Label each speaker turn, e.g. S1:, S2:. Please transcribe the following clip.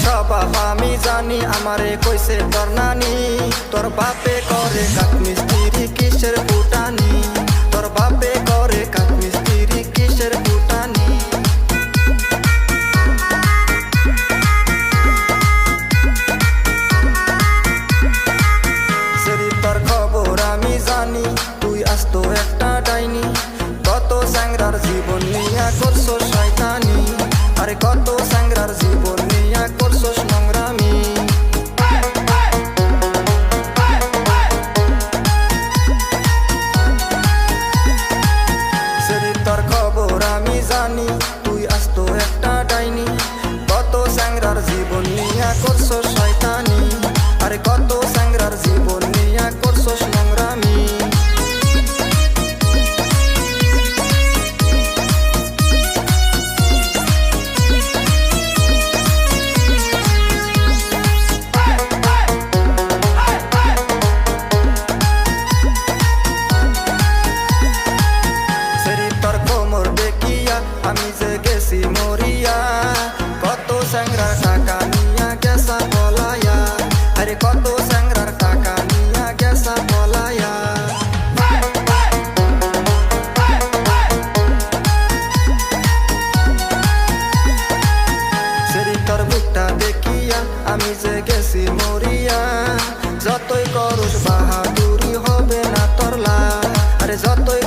S1: স্বভাব আমি জানি, আমারে কইছে তোর নানি। তোর বাপে করে কাঠ মিস্ত্রি, কিসের ফুটানি? তোর বাপে করে কাঠ মিস্ত্রি, কিসের ফুটানি? সেরি তোর খবর আমি জানি, তুই আস্ত একটা ডাইনি। কত স্যাংরার জীবন নিয়া করছো শয়তানি, আরে কত স্যাংরার জীবন নিয়া করছোস নোংরামি। সেরি তোর খবর আমি জানি, তুই আস্ত একটা ডাইনি। কত স্যাংরার জীবন নিয়া করছোস শয়তানি, আরে কত স্যাংরার জীবন নিয়া করছোস নোংরামি। আমি যে গেছি মরিয়া, কত স্যাংরার টাকা নিয়া গেছা পলায়া, আরে কত স্যাংরার টাকা নিয়া গেছা পলায়া। সেরি তোর বুকটা দেখিয়া আমি যে গেছি মরিয়া, যতই করুস বাহাদুরি হবে না তোর লাভ, আরে যতই